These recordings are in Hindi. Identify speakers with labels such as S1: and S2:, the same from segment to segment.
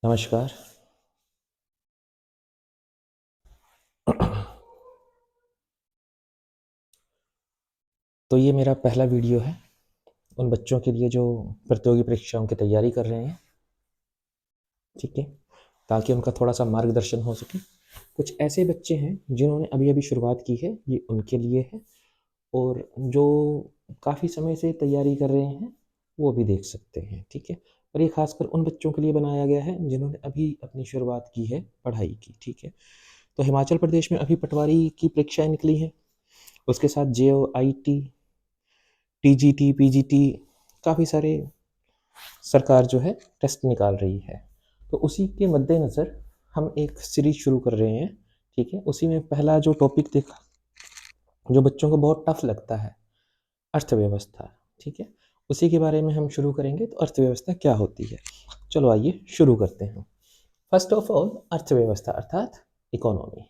S1: नमस्कार। तो ये मेरा पहला वीडियो है उन बच्चों के लिए जो प्रतियोगी परीक्षाओं की तैयारी कर रहे हैं, ठीक है, ताकि उनका थोड़ा-सा मार्गदर्शन हो सके। कुछ ऐसे बच्चे हैं जिन्होंने अभी-अभी शुरुआत की है, ये उनके लिए है, और जो काफ़ी समय से तैयारी कर रहे हैं, वो भी देख सकते हैं, ठीक है। और ये खासकर उन बच्चों के लिए बनाया गया है जिन्होंने अभी अपनी शुरुआत की है पढ़ाई की, ठीक है। तो हिमाचल प्रदेश में अभी पटवारी की परीक्षाएँ निकली हैं, उसके साथ जेईई, आईटी, टीजीटी, पीजीटी, काफ़ी सारे सरकार जो है टेस्ट निकाल रही है। तो उसी के मद्देनज़र हम एक सीरीज़ शुरू कर रहे हैं, ठीक है। उसी में पहला जो टॉपिक देखा, जो बच्चों को बहुत टफ लगता है, अर्थव्यवस्था, ठीक है। उसी के बारे में हम शुरू करेंगे। तो अर्थव्यवस्था क्या होती है? चलो आइए शुरू करते हैं। फर्स्ट ऑफ ऑल, अर्थव्यवस्था अर्थात इकोनॉमी,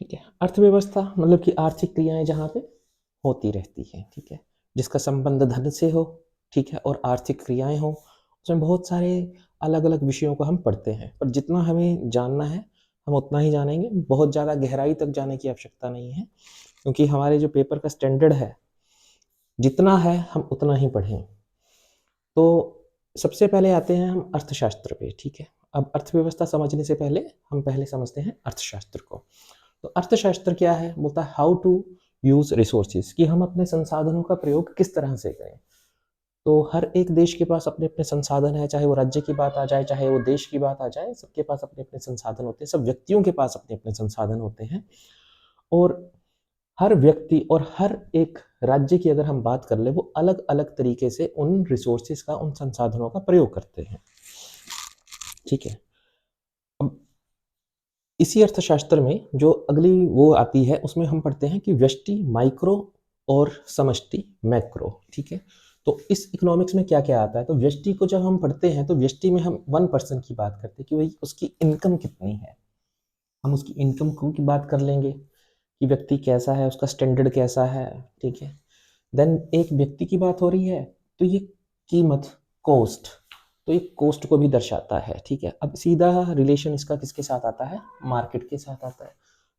S1: ठीक है। अर्थव्यवस्था मतलब कि आर्थिक क्रियाएं जहाँ पे होती रहती हैं, ठीक है, जिसका संबंध धन से हो, ठीक है, और आर्थिक क्रियाएं हो। उसमें बहुत सारे अलग अलग विषयों को हम पढ़ते हैं, पर जितना हमें जानना है हम उतना ही जानेंगे। बहुत ज़्यादा गहराई तक जाने की आवश्यकता नहीं है, क्योंकि हमारे जो पेपर का स्टैंडर्ड है, जितना है हम उतना ही पढ़ें। तो सबसे पहले आते हैं हम अर्थशास्त्र पे, ठीक है। अब अर्थव्यवस्था समझने से पहले हम पहले समझते हैं अर्थशास्त्र को। तो अर्थशास्त्र क्या है? बोलता है हाउ टू यूज रिसोर्सेज, कि हम अपने संसाधनों का प्रयोग किस तरह से करें। तो हर एक देश के पास अपने अपने संसाधन है, चाहे वो राज्य की बात आ जाए, चाहे वो देश की बात आ जाए, सबके पास अपने अपने संसाधन होते हैं, सब व्यक्तियों के पास अपने अपने संसाधन होते हैं। और हर व्यक्ति और हर एक राज्य की अगर हम बात कर ले, वो अलग अलग तरीके से उन रिसोर्सेज का, उन संसाधनों का प्रयोग करते हैं, ठीक है। अब इसी अर्थशास्त्र में जो अगली वो आती है, उसमें हम पढ़ते हैं कि व्यष्टि माइक्रो और समष्टि मैक्रो, ठीक है। तो इस इकोनॉमिक्स में क्या क्या आता है? तो व्यष्टि को जब हम पढ़ते हैं तो व्यष्टि में हम वन पर्सन की बात करते हैं कि भाई उसकी इनकम कितनी है। हम उसकी इनकम की बात कर लेंगे कि व्यक्ति कैसा है, उसका स्टैंडर्ड कैसा है, ठीक है। देन एक व्यक्ति की बात हो रही है, तो ये कीमत, कॉस्ट, तो ये कॉस्ट को भी दर्शाता है, ठीक है। अब सीधा रिलेशन इसका किसके साथ आता है? मार्केट के साथ आता है।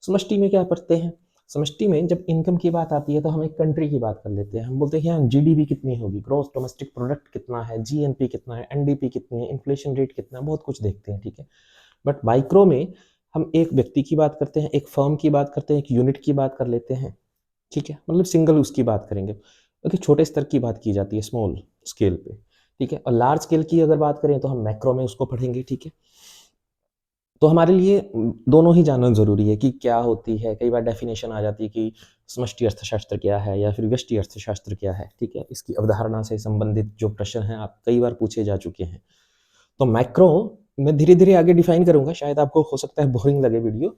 S1: समष्टि में क्या पढ़ते हैं? समष्टि में जब इनकम की बात आती है तो हम एक कंट्री की बात कर लेते हैं। हम बोलते हैं यहाँ जीडीपी कितनी होगी, ग्रॉस डोमेस्टिक प्रोडक्ट कितना है, जीएनपी कितना है, एनडीपी कितनी है, इन्फ्लेशन रेट कितना है, बहुत कुछ देखते हैं, ठीक है। बट माइक्रो में हम एक व्यक्ति की बात करते हैं, एक फर्म की बात करते हैं, एक यूनिट की बात कर लेते हैं, ठीक है, मतलब सिंगल उसकी बात करेंगे, क्योंकि छोटे स्तर की बात की जाती है, स्मॉल स्केल पे, ठीक है। और लार्ज स्केल की अगर बात करें तो हम मैक्रो में उसको पढ़ेंगे, ठीक है। तो हमारे लिए दोनों ही जानना ज़रूरी है कि क्या होती है। कई बार डेफिनेशन आ जाती है कि समष्टि अर्थशास्त्र क्या है या फिर व्यष्टि अर्थशास्त्र क्या है, ठीक है। इसकी अवधारणा से संबंधित जो प्रश्न हैं आप कई बार पूछे जा चुके हैं। तो मैक्रो मैं धीरे धीरे आगे डिफाइन करूंगा, शायद आपको हो सकता है बोरिंग लगे वीडियो,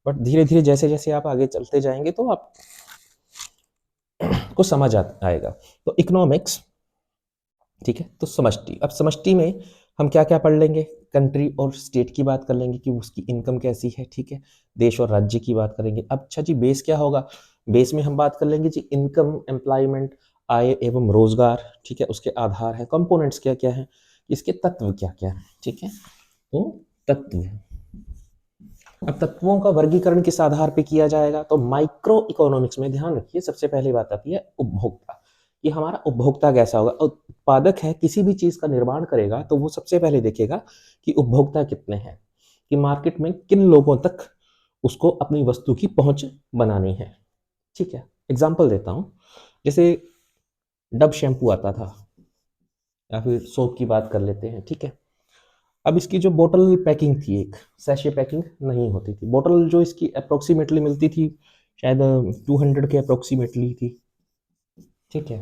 S1: बट धीरे धीरे जैसे जैसे आप आगे चलते जाएंगे तो आप को समझ आएगा। तो इकोनॉमिक्स, ठीक है। तो समष्टि, अब समष्टि में हम क्या क्या पढ़ लेंगे? कंट्री और स्टेट की बात कर लेंगे कि उसकी इनकम कैसी है, ठीक है। देश और राज्य की बात करेंगे। अब अच्छा जी, बेस क्या होगा? बेस में हम बात कर लेंगे जी इनकम, एम्प्लॉयमेंट, आय एवं रोजगार, ठीक है, उसके आधार है। कंपोनेंट्स क्या क्या है, इसके तत्व क्या क्या है, ठीक है। तो तत्व, अब तत्वों का वर्गीकरण किस आधार पे किया जाएगा? तो माइक्रो इकोनॉमिक्स में ध्यान रखिए, सबसे पहली बात आती है उपभोक्ता, कि हमारा उपभोक्ता कैसा होगा। उत्पादक है, किसी भी चीज का निर्माण करेगा तो वो सबसे पहले देखेगा कि उपभोक्ता कितने हैं, कि मार्केट में किन लोगों तक उसको अपनी वस्तु की पहुंच बनानी है, ठीक है। एग्जाम्पल देता हूं, जैसे डब शैम्पू आता था, या फिर सोप की बात कर लेते हैं, ठीक है। अब इसकी जो बोतल पैकिंग थी, एक सैशे पैकिंग नहीं होती थी। बोतल जो इसकी अप्रोक्सीमेटली मिलती थी, शायद 200 के अप्रोक्सीमेटली थी, ठीक है।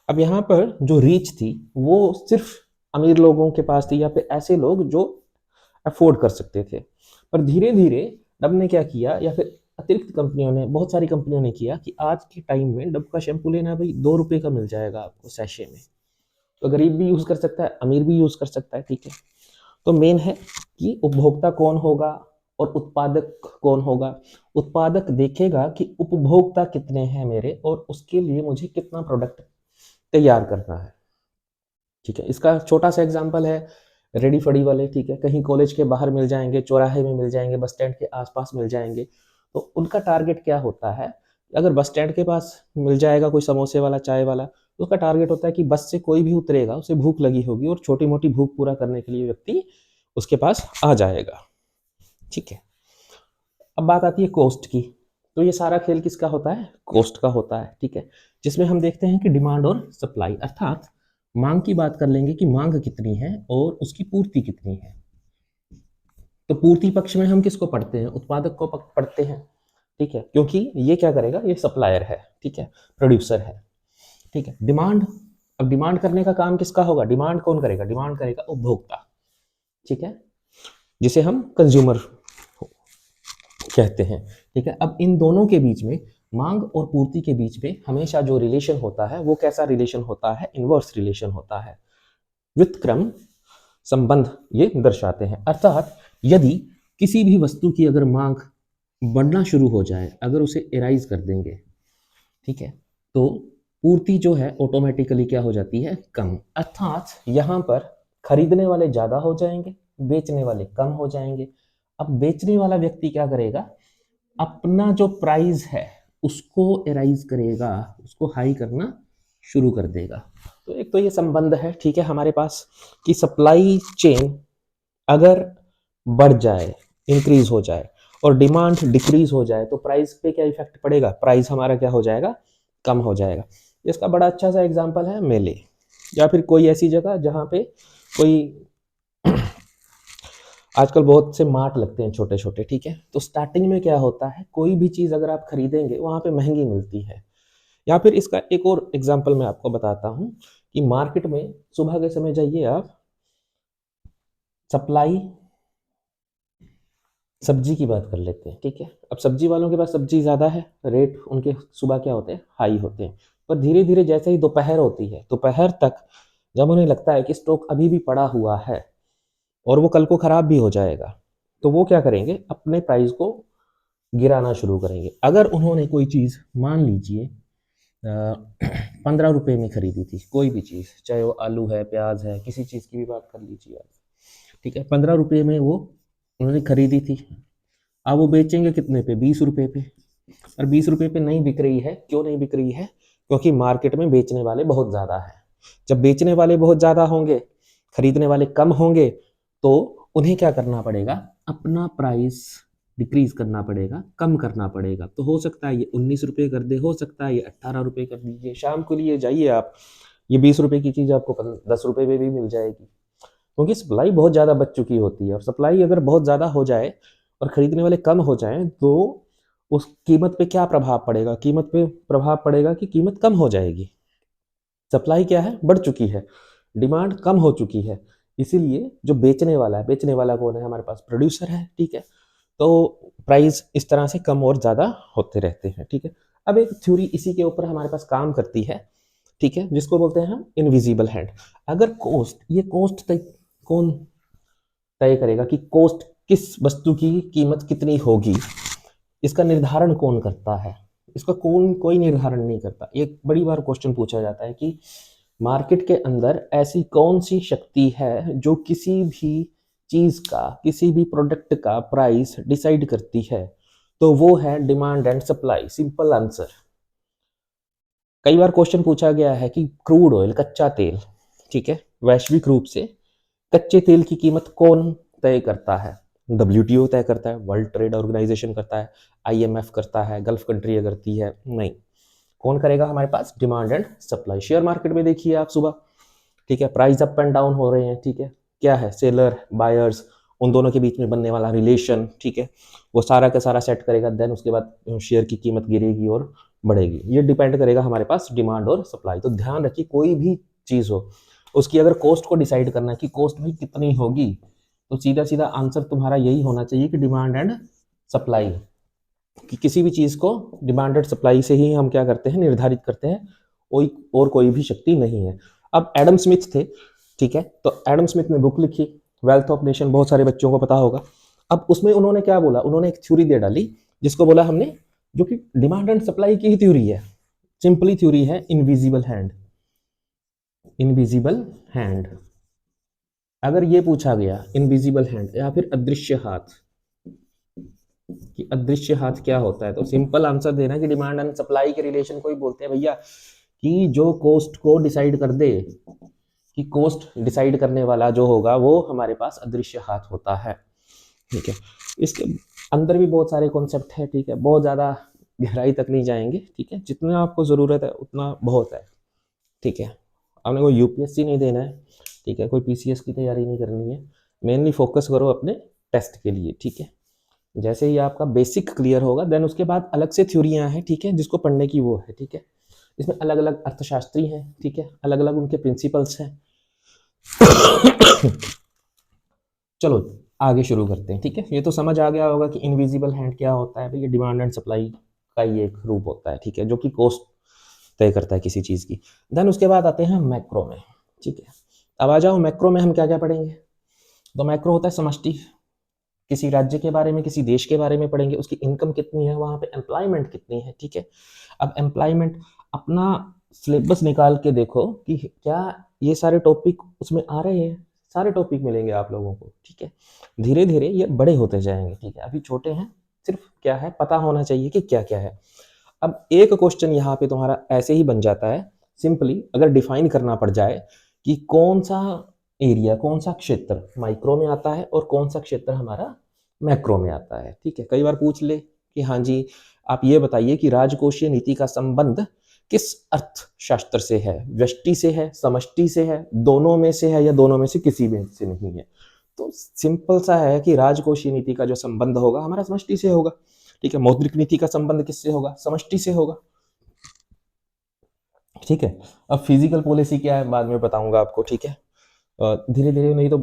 S1: अब यहाँ पर जो रीच थी वो सिर्फ अमीर लोगों के पास थी, या फिर ऐसे लोग जो अफोर्ड कर सकते थे। पर धीरे धीरे डब ने क्या किया, या फिर अतिरिक्त कंपनियों ने, बहुत सारी कंपनियों ने किया कि आज के टाइम में डब का शैम्पू लेना है भाई, 2 रुपए का मिल जाएगा आपको सैशे में। तो गरीब भी यूज कर सकता है, अमीर भी यूज कर सकता है, ठीक है। तो मेन है कि उपभोक्ता कौन होगा और उत्पादक कौन होगा। उत्पादक देखेगा कि उपभोक्ता कितने हैं मेरे, और उसके लिए मुझे कितना प्रोडक्ट तैयार करना है, ठीक है। इसका छोटा सा एग्जांपल है, रेडी फड़ी वाले, ठीक है, कहीं कॉलेज के बाहर मिल जाएंगे, चौराहे में मिल जाएंगे, बस स्टैंड के आसपास मिल जाएंगे। तो उनका टारगेट क्या होता है, अगर बस स्टैंड के पास मिल जाएगा कोई समोसे वाला, चाय वाला, तो उसका टारगेट होता है कि बस से कोई भी उतरेगा, उसे भूख लगी होगी और छोटी मोटी भूख पूरा करने के लिए व्यक्ति उसके पास आ जाएगा। ठीक है, अब बात आती है कॉस्ट की। तो ये सारा खेल किसका होता है, कॉस्ट का होता है। ठीक है, जिसमें हम देखते हैं कि डिमांड और सप्लाई, अर्थात मांग की बात कर लेंगे कि मांग कितनी है और उसकी पूर्ति कितनी है। तो पूर्ति पक्ष में हम किसको पढ़ते हैं, उत्पादक को पढ़ते हैं। ठीक है, क्योंकि ये क्या करेगा, ये सप्लायर है, ठीक है, प्रोड्यूसर है। ठीक है, डिमांड, अब डिमांड करने का काम किसका होगा, डिमांड कौन करेगा, डिमांड करेगा उपभोक्ता। ठीक है, जिसे हम कंज्यूमर कहते हैं। ठीक है, अब इन दोनों के बीच में, मांग और पूर्ति के बीच में हमेशा जो रिलेशन होता है वो कैसा रिलेशन होता है, इनवर्स रिलेशन होता है। व्युत्क्रम संबंध ये दर्शाते हैं। अर्थात यदि किसी भी वस्तु की अगर मांग बढ़ना शुरू हो जाए, अगर उसे एराइज कर देंगे, ठीक है, तो पूर्ति जो है ऑटोमेटिकली क्या हो जाती है, कम। अर्थात यहाँ पर खरीदने वाले ज्यादा हो जाएंगे, बेचने वाले कम हो जाएंगे। अब बेचने वाला व्यक्ति क्या करेगा, अपना जो प्राइस है उसको एराइज करेगा, उसको हाई करना शुरू कर देगा। तो एक तो ये संबंध है, ठीक है, हमारे पास कि सप्लाई चेन अगर बढ़ जाए, इंक्रीज हो जाए और डिमांड डिक्रीज हो जाए तो प्राइस पे क्या इफेक्ट पड़ेगा, प्राइस हमारा क्या हो जाएगा, कम हो जाएगा। इसका बड़ा अच्छा सा एग्जांपल है मेले, या फिर कोई ऐसी जगह जहाँ पे कोई आजकल बहुत से मार्ट लगते हैं छोटे छोटे। ठीक है, तो स्टार्टिंग में क्या होता है, कोई भी चीज़ अगर आप खरीदेंगे वहाँ पे महंगी मिलती है। या फिर इसका एक और एग्जांपल मैं आपको बताता हूँ कि मार्केट में सुबह के समय जाइए आप, सप्लाई, सब्जी की बात कर लेते हैं। ठीक है, अब सब्जी वालों के पास सब्जी ज़्यादा है, रेट उनके सुबह क्या होते हैं, हाई होते हैं। पर धीरे धीरे जैसे ही दोपहर होती है, दोपहर तक जब उन्हें लगता है कि स्टॉक अभी भी पड़ा हुआ है और वो कल को ख़राब भी हो जाएगा, तो वो क्या करेंगे, अपने प्राइस को गिराना शुरू करेंगे। अगर उन्होंने कोई चीज़ मान लीजिए 15 रुपये में खरीदी थी, कोई भी चीज़, चाहे वो आलू है, प्याज है, किसी चीज़ की भी बात कर लीजिए आप, ठीक है, 15 रुपये में वो उन्होंने खरीदी थी। अब वो बेचेंगे कितने पे, 20 रुपये पे। और 20 रुपये पे नहीं बिक रही है, क्यों नहीं बिक रही है, क्योंकि मार्केट में बेचने वाले बहुत ज़्यादा हैं। जब बेचने वाले बहुत ज़्यादा होंगे, खरीदने वाले कम होंगे, तो उन्हें क्या करना पड़ेगा, अपना प्राइस डिक्रीज करना पड़ेगा, कम करना पड़ेगा। तो हो सकता है ये 19 रुपये कर दे, हो सकता है ये 18 रुपये कर दीजिए। शाम को लिए जाइए आप, ये 20 रुपये की चीज़ आपको 10 रुपये में भी मिल जाएगी, क्योंकि सप्लाई बहुत ज़्यादा बच चुकी होती है। और सप्लाई अगर बहुत ज़्यादा हो जाए और खरीदने वाले कम हो जाएं, तो उस कीमत पे क्या प्रभाव पड़ेगा, कीमत पे प्रभाव पड़ेगा कि कीमत कम हो जाएगी। सप्लाई क्या है, बढ़ चुकी है, डिमांड कम हो चुकी है। इसीलिए जो बेचने वाला है, बेचने वाला कौन है, हमारे पास प्रोड्यूसर है। ठीक है, तो प्राइस इस तरह से कम और ज़्यादा होते रहते हैं। ठीक है, अब एक थ्योरी इसी के ऊपर हमारे पास काम करती है, ठीक है, जिसको बोलते हैं हम इनविजिबल हैंड। अगर कॉस्ट, ये कॉस्ट तय कौन तय करेगा कि कॉस्ट किस वस्तु की कीमत कितनी होगी, इसका निर्धारण कौन करता है, इसका कोई निर्धारण नहीं करता। एक बड़ी बार क्वेश्चन पूछा जाता है कि मार्केट के अंदर ऐसी कौन सी शक्ति है जो किसी भी चीज का, किसी भी प्रोडक्ट का प्राइस डिसाइड करती है, तो वो है demand and supply. Simple answer. कई बार क्वेश्चन पूछा गया है कि क्रूड ऑयल, कच्चा तेल, ठीक है, वैश्विक रूप से कच्चे तेल की कीमत कौन तय करता है, WTO तय करता है, वर्ल्ड ट्रेड ऑर्गेनाइजेशन करता है, IMF करता है, गल्फ कंट्री करती है, नहीं, कौन करेगा, हमारे पास demand and supply. Share market में देखिए आप सुबह, ठीक है, प्राइस अप एंड डाउन हो रहे हैं, ठीक है, क्या है, सेलर बायर्स, उन दोनों के बीच में बनने वाला रिलेशन, ठीक है, वो सारा का सारा सेट करेगा। देन उसके बाद शेयर की कीमत गिरेगी और बढ़ेगी। ये डिपेंड करेगा हमारे पास डिमांड और सप्लाई। तो ध्यान रखिए, कोई भी चीज़ हो, उसकी अगर कॉस्ट को डिसाइड करना है कि कॉस्ट भाई कितनी होगी, तो सीधा सीधा आंसर तुम्हारा यही होना चाहिए कि डिमांड एंड सप्लाई। कि किसी भी चीज़ को डिमांड एंड सप्लाई से ही हम क्या करते हैं, निर्धारित करते हैं, और कोई भी शक्ति नहीं है। अब एडम स्मिथ थे, ठीक है, तो एडम स्मिथ ने बुक लिखी वेल्थ ऑफ नेशन, बहुत सारे बच्चों को पता होगा। अब उसमें उन्होंने क्या बोला, उन्होंने एक थ्योरी दे डाली जिसको बोला हमने, जो कि डिमांड एंड सप्लाई की ही थ्योरी है, सिंपली थ्योरी है इनविजिबल हैंड। इनविजिबल हैंड, अगर ये पूछा गया इनविजिबल हैंड या फिर अदृश्य हाथ, कि अदृश्य हाथ क्या होता है, तो सिंपल आंसर देना कि डिमांड एंड सप्लाई के रिलेशन को ही बोलते हैं भैया, कि जो कॉस्ट को डिसाइड कर दे, कि कॉस्ट डिसाइड करने वाला जो होगा वो हमारे पास अदृश्य हाथ होता है। ठीक है, इसके अंदर भी बहुत सारे कॉन्सेप्ट है। ठीक है, बहुत ज़्यादा गहराई तक नहीं जाएंगे। ठीक है, जितना आपको ज़रूरत है उतना बहुत है। ठीक है, आपने कोई यूपीएससी नहीं देना है। ठीक है, कोई पीसीएस की तैयारी नहीं करनी है। मेनली फोकस करो अपने टेस्ट के लिए। ठीक है, जैसे ही आपका बेसिक क्लियर होगा देन उसके बाद अलग से थ्योरियाँ हैं। ठीक है, जिसको पढ़ने की वो है। ठीक है, इसमें अलग अलग अर्थशास्त्री हैं। ठीक है, अलग अलग उनके प्रिंसिपल्स हैं। चलो आगे शुरू करते हैं। ठीक है, ये तो समझ आ गया होगा कि इनविजिबल हैंड क्या होता है। ये डिमांड एंड सप्लाई का ही एक रूप होता है। ठीक है, जो कि कॉस्ट तय करता है किसी चीज़ की। देन उसके बाद आते हैं मैक्रो में। ठीक है, अब आ जाओ मैक्रो में हम क्या क्या पढ़ेंगे। तो मैक्रो होता है समष्टि, किसी राज्य के बारे में, किसी देश के बारे में पढ़ेंगे, उसकी इनकम कितनी है, वहाँ पे एम्प्लॉयमेंट कितनी है। ठीक है, अब एम्प्लॉयमेंट अपना सिलेबस निकाल के देखो कि क्या ये सारे टॉपिक उसमें आ रहे हैं। सारे टॉपिक मिलेंगे आप लोगों को। ठीक है, धीरे धीरे ये बड़े होते जाएंगे। ठीक है, अभी छोटे हैं, सिर्फ क्या है पता होना चाहिए कि क्या क्या है। अब एक क्वेश्चन यहाँ पे तुम्हारा ऐसे ही बन जाता है सिंपली, अगर डिफाइन करना पड़ जाए कि कौन सा एरिया, कौन सा क्षेत्र माइक्रो में आता है और कौन सा क्षेत्र हमारा मैक्रो में आता है। ठीक है, कई बार पूछ ले कि हाँ जी आप ये बताइए कि राजकोषीय नीति का संबंध किस अर्थशास्त्र से है, व्यष्टि से है, समष्टि से है, दोनों में से है, या दोनों में से किसी में से नहीं है। तो सिंपल सा है कि राजकोषीय नीति का जो संबंध होगा हमारा समष्टि से होगा। ठीक है, मौद्रिक नीति का संबंध किससे होगा, समष्टि से होगा। ठीक है, अब फिजिकल पॉलिसी क्या है बाद में बताऊंगा आपको। ठीक है, धीरे धीरे, नहीं तो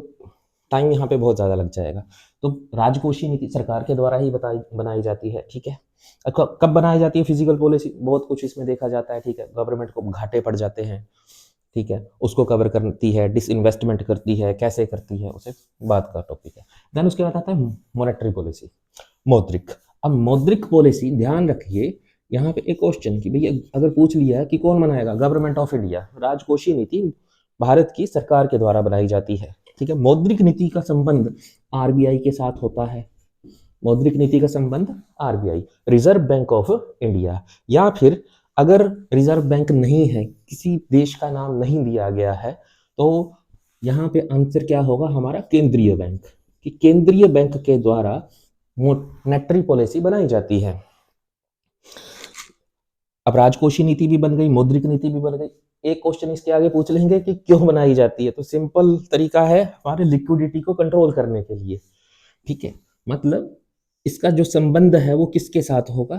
S1: टाइम यहाँ पे बहुत ज़्यादा लग जाएगा। तो राजकोषीय नीति सरकार के द्वारा ही बनाई जाती है। ठीक है, कब बनाई जाती है फिजिकल पॉलिसी, बहुत कुछ इसमें देखा जाता है। ठीक है, गवर्नमेंट को घाटे पड़ जाते हैं। ठीक है, उसको कवर करती है, डिसइन्वेस्टमेंट करती है, कैसे करती है उसे बात का टॉपिक है। देन उसके बाद आता है मॉनेटरी पॉलिसी, मौद्रिक। अब मौद्रिक पॉलिसी ध्यान रखिए, यहाँ पे एक क्वेश्चन कि भैया अगर पूछ लिया कि कौन बनाएगा, गवर्नमेंट ऑफ इंडिया, राजकोषीय नीति भारत की सरकार के द्वारा बनाई जाती है। ठीक है, मौद्रिक नीति का संबंध आरबीआई के साथ होता है। मौद्रिक नीति का संबंध RBI, reserve bank of India, या फिर अगर रिजर्व बैंक नहीं है, किसी देश का नाम नहीं दिया गया है, तो यहाँ पे आंसर क्या होगा हमारा, केंद्रीय बैंक, कि केंद्रीय बैंक के द्वारा मॉनेटरी पॉलिसी बनाई जाती है। अब राजकोषीय नीति भी बन गई, मौद्रिक नीति भी बन गई। एक क्वेश्चन इसके आगे पूछ लेंगे कि क्यों बनाई जाती है, तो सिंपल तरीका है हमारे लिक्विडिटी को कंट्रोल करने के लिए। ठीक है, मतलब इसका जो संबंध है वो किसके साथ होगा,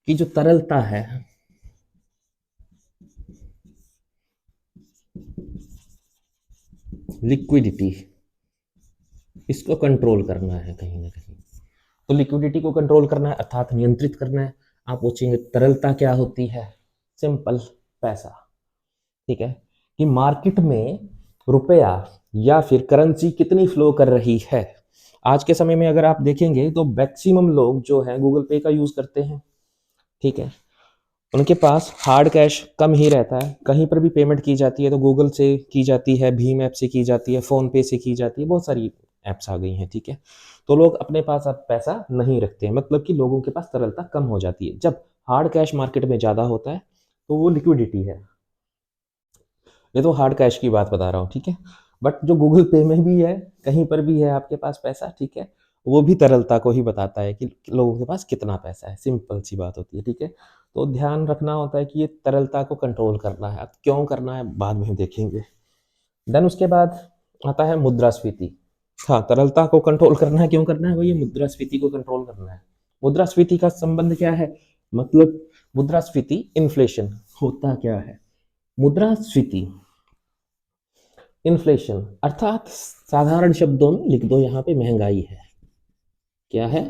S1: कि जो तरलता है, लिक्विडिटी, इसको कंट्रोल करना है कहीं ना कहीं। तो लिक्विडिटी को कंट्रोल करना है अर्थात नियंत्रित करना है। आप पूछेंगे तरलता क्या होती है, सिंपल, पैसा। ठीक है, कि मार्केट में रुपया या फिर करेंसी कितनी फ्लो कर रही है। आज के समय में अगर आप देखेंगे तो मैक्सिमम लोग जो है गूगल पे का यूज करते हैं। ठीक है, उनके पास हार्ड कैश कम ही रहता है। कहीं पर भी पेमेंट की जाती है तो गूगल से की जाती है, भीम ऐप से की जाती है, फोन पे से की जाती है, बहुत सारी ऐप्स आ गई हैं। ठीक है, तो लोग अपने पास अब पैसा नहीं रखते हैं, मतलब कि लोगों के पास तरलता कम हो जाती है। जब हार्ड कैश मार्केट में ज़्यादा होता है तो वो लिक्विडिटी है। ये तो हार्ड कैश की बात बता रहा हूँ। ठीक है, बट जो गूगल पे में भी है, कहीं पर भी है आपके पास पैसा, ठीक है, वो भी तरलता को ही बताता है कि लोगों के पास कितना पैसा है। सिंपल सी बात होती है। ठीक है, तो ध्यान रखना होता है कि ये तरलता को कंट्रोल करना है। अब क्यों करना है बाद में देखेंगे। देन उसके बाद आता है मुद्रास्फीति। हाँ, तरलता को कंट्रोल करना है, क्यों करना है, वो ये मुद्रास्फीति को कंट्रोल करना है। मुद्रास्फीति का संबंध क्या है, मतलब मुद्रास्फीति इन्फ्लेशन होता क्या है। मुद्रास्फीति इन्फ्लेशन अर्थात साधारण शब्दों में लिख दो यहाँ पे महंगाई है। क्या है,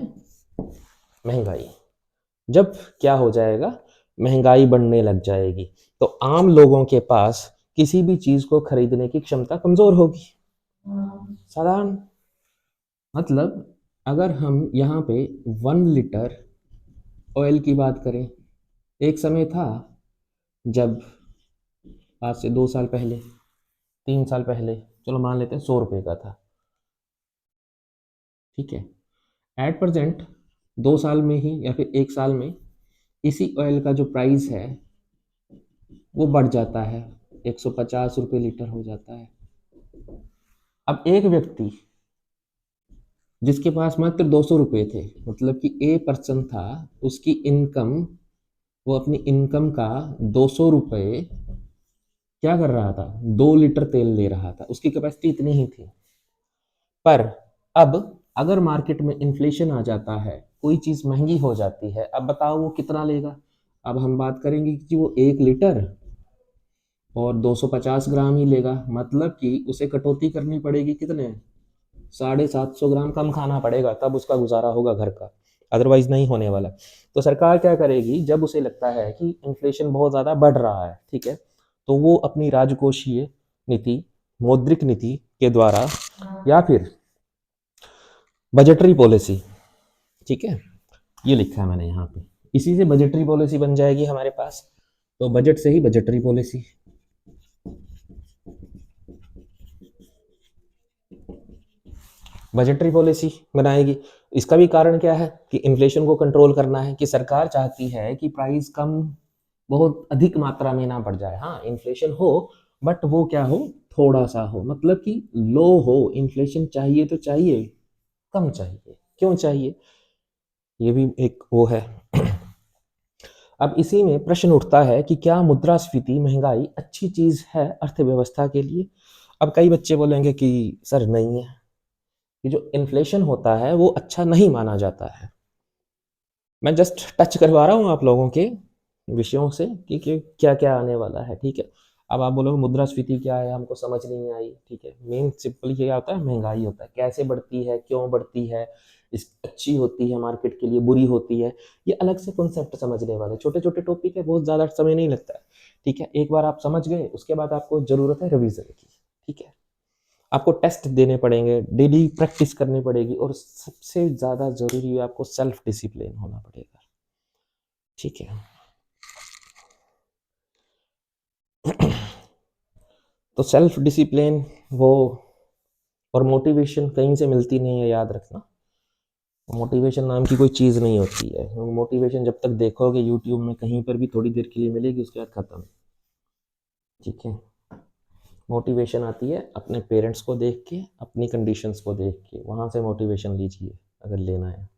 S1: महंगाई। जब क्या हो जाएगा, महंगाई बढ़ने लग जाएगी तो आम लोगों के पास किसी भी चीज को खरीदने की क्षमता कमजोर होगी। साधारण मतलब अगर हम यहाँ पे 1 लीटर ऑयल की बात करें, एक समय था जब, आज से 2 साल पहले, 3 साल पहले चलो मान लेते हैं 100 रुपये का था, ठीक है। एट प्रेजेंट 2 साल में ही या फिर 1 साल में इसी ऑयल का जो प्राइस है वो बढ़ जाता है, 150 रुपये लीटर हो जाता है। अब एक व्यक्ति जिसके पास मात्र 200 रुपये थे, मतलब कि ए पर्सन था, उसकी इनकम, वो अपनी इनकम का 200 रुपये क्या कर रहा था, 2 लीटर तेल ले रहा था, उसकी कैपेसिटी इतनी ही थी। पर अब अगर मार्केट में इन्फ्लेशन आ जाता है, कोई चीज़ महंगी हो जाती है, अब बताओ वो कितना लेगा। अब हम बात करेंगे कि वो 1 लीटर और 250 ग्राम ही लेगा, मतलब कि उसे कटौती करनी पड़ेगी कितने, 750 ग्राम कम खाना पड़ेगा, तब उसका गुजारा होगा घर का, अदरवाइज नहीं होने वाला। तो सरकार क्या करेगी, जब उसे लगता है कि इन्फ्लेशन बहुत ज़्यादा बढ़ रहा है, ठीक है, तो वो अपनी राजकोषीय नीति, मौद्रिक नीति के द्वारा या फिर बजटरी पॉलिसी, ठीक है, ये लिखा है मैंने यहाँ पे, इसी से बजटरी पॉलिसी बन जाएगी हमारे पास। तो बजट से ही बजटरी पॉलिसी, बजटरी पॉलिसी बनाएगी। इसका भी कारण क्या है कि इन्फ्लेशन को कंट्रोल करना है, कि सरकार चाहती है कि प्राइस कम, बहुत अधिक मात्रा में ना बढ़ जाए। हाँ, इन्फ्लेशन हो बट वो क्या हो, थोड़ा सा हो, मतलब कि लो हो। इन्फ्लेशन चाहिए तो चाहिए, कम चाहिए। क्यों चाहिए, ये भी एक वो है। अब इसी में प्रश्न उठता है कि क्या मुद्रास्फीति, महंगाई अच्छी चीज है अर्थव्यवस्था के लिए। अब कई बच्चे बोलेंगे कि सर नहीं है, कि जो इन्फ्लेशन होता है वो अच्छा नहीं माना जाता है। मैं जस्ट टच करवा रहा हूँ आप लोगों के विषयों से कि क्या क्या आने वाला है, ठीक है। अब आप बोलोगे मुद्रास्फीति क्या है, हमको समझ नहीं आई, ठीक है। मेन सिंपल ये होता है, महंगाई होता है, कैसे बढ़ती है, क्यों बढ़ती है, इस अच्छी होती है मार्केट के लिए, बुरी होती है, ये अलग से कॉन्सेप्ट समझने वाले छोटे छोटे टॉपिक है, बहुत ज़्यादा समय नहीं लगता है, ठीक है। एक बार आप समझ गए, उसके बाद आपको ज़रूरत है रिविजन की, ठीक है। आपको टेस्ट देने पड़ेंगे, डेली प्रैक्टिस करनी पड़ेगी, और सबसे ज़्यादा ज़रूरी है आपको सेल्फ डिसिप्लिन होना पड़ेगा, ठीक है। तो सेल्फ डिसिप्लिन वो, और मोटिवेशन कहीं से मिलती नहीं है, याद रखना। मोटिवेशन नाम की कोई चीज़ नहीं होती है। मोटिवेशन जब तक देखोगे यूट्यूब में कहीं पर भी थोड़ी देर के लिए मिलेगी, उसके बाद खत्म, ठीक है। मोटिवेशन आती है अपने पेरेंट्स को देख के, अपनी कंडीशंस को देख के, वहाँ से मोटिवेशन लीजिए अगर लेना है।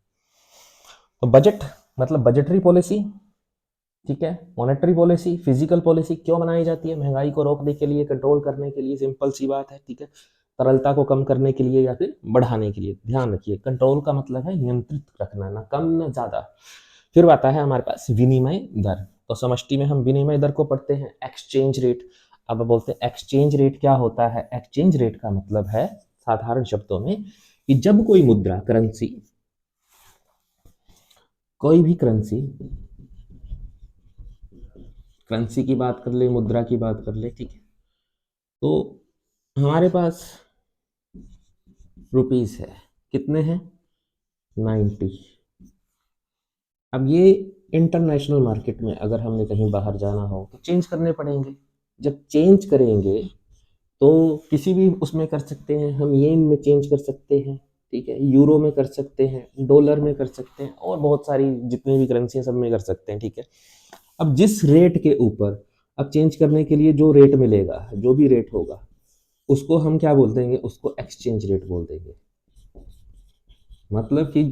S1: तो बजट मतलब बजटरी पॉलिसी, ठीक है। मॉनेटरी पॉलिसी, फिजिकल पॉलिसी क्यों बनाई जाती है, महंगाई को रोकने के लिए, कंट्रोल करने के लिए, सिंपल सी बात है, ठीक है। तरलता को कम करने के लिए या फिर बढ़ाने के लिए। ध्यान रखिए, कंट्रोल का मतलब है नियंत्रित रखना, ना कम ना ज़्यादा। फिर आता है हमारे पास विनिमय दर। तो समष्टि में हम विनिमय दर को पढ़ते हैं, एक्सचेंज रेट। अब बोलते हैं एक्सचेंज रेट क्या होता है। एक्सचेंज रेट का मतलब है साधारण शब्दों में कि जब कोई मुद्रा, करेंसी, कोई भी करेंसी, करेंसी की बात कर ले, मुद्रा की बात कर ले, ठीक है। तो हमारे पास रुपीस है, कितने हैं, 90। अब ये इंटरनेशनल मार्केट में अगर हमने कहीं बाहर जाना हो तो चेंज करने पड़ेंगे। जब चेंज करेंगे तो किसी भी उसमें कर सकते हैं, हम येन में चेंज कर सकते हैं, ठीक है, यूरो में कर सकते हैं, डॉलर में कर सकते हैं, और बहुत सारी जितनी भी करेंसी है सब में कर सकते हैं, ठीक है। अब जिस रेट के ऊपर, अब चेंज करने के लिए जो रेट मिलेगा, जो भी रेट होगा, उसको हम क्या बोल देंगे, उसको एक्सचेंज रेट बोल देंगे। मतलब कि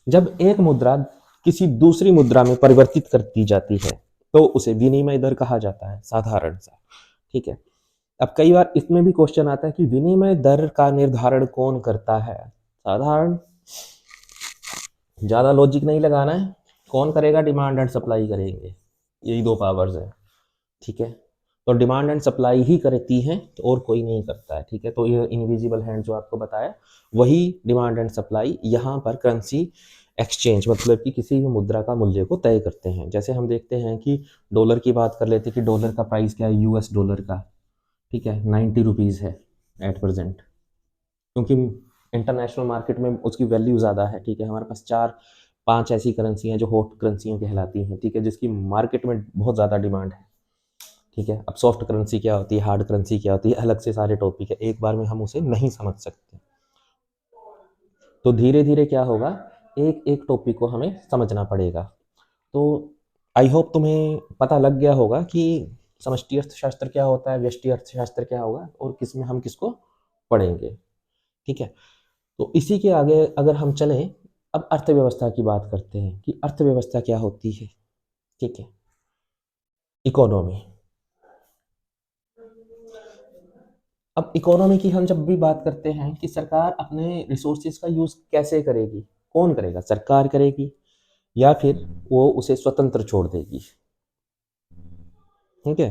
S1: जब एक मुद्रा किसी दूसरी मुद्रा में परिवर्तित कर दी जाती है तो उसे विनिमय दर कहा जाता है, साधारण सा, ठीक है। अब कई बार इसमें भी क्वेश्चन आता है कि विनिमय दर का निर्धारण कौन करता है। साधारण, ज्यादा लॉजिक नहीं लगाना है, कौन करेगा, डिमांड एंड सप्लाई करेंगे, यही दो पावर्स है, ठीक है। तो डिमांड एंड सप्लाई ही करती है, तो और कोई नहीं करता है, ठीक है। तो ये इनविजिबल हैंड जो आपको बताया, वही डिमांड एंड सप्लाई यहाँ पर करेंसी एक्सचेंज, मतलब कि किसी भी मुद्रा का मूल्य को तय करते हैं। जैसे हम देखते हैं कि डॉलर की बात कर लेते हैं कि डॉलर का प्राइस क्या है, यूएस डॉलर का, ठीक है, 90 रुपीज़ है एट प्रेजेंट, क्योंकि इंटरनेशनल मार्केट में उसकी वैल्यू ज़्यादा है, ठीक है। हमारे पास 4-5 ऐसी करेंसी हैं जो हॉट करेंसियाँ कहलाती हैं, ठीक है, जिसकी मार्केट में बहुत ज़्यादा डिमांड है, ठीक है। अब सॉफ्ट करेंसी क्या होती है, हार्ड करेंसी क्या होती है, अलग से सारे टॉपिक है, एक बार में हम उसे नहीं समझ सकते। तो धीरे धीरे क्या होगा, एक एक टॉपिक को हमें समझना पड़ेगा। तो आई होप तुम्हें पता लग गया होगा कि समष्टि अर्थशास्त्र क्या होता है, व्यष्टि अर्थशास्त्र क्या होगा, और किसमें हम किसको पढ़ेंगे। ठीक है। तो इसी के आगे अगर हम चलें, अब अर्थव्यवस्था की बात करते हैं कि अर्थव्यवस्था क्या होती है। ठीक है। इकोनॉमी। अब इकोनॉमी की हम जब भी बात करते हैं कि सरकार अपने रिसोर्सेज का यूज कैसे करेगी, कौन करेगा, सरकार करेगी या फिर वो उसे स्वतंत्र छोड़ देगी। ठीक है।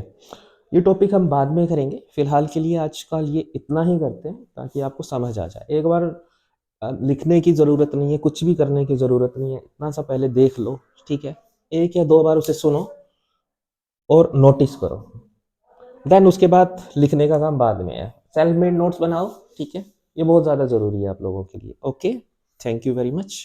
S1: ये टॉपिक हम बाद में करेंगे, फिलहाल के लिए आजकल ये इतना ही करते हैं ताकि आपको समझ आ जाए। एक बार लिखने की ज़रूरत नहीं है, कुछ भी करने की ज़रूरत नहीं है, इतना सा पहले देख लो। ठीक है। एक या दो बार उसे सुनो और नोटिस करो, देन उसके बाद लिखने का काम बाद में है। सेल्फ मेड नोट्स बनाओ। ठीक है। ये बहुत ज़्यादा ज़रूरी है आप लोगों के लिए। Okay, thank you very much.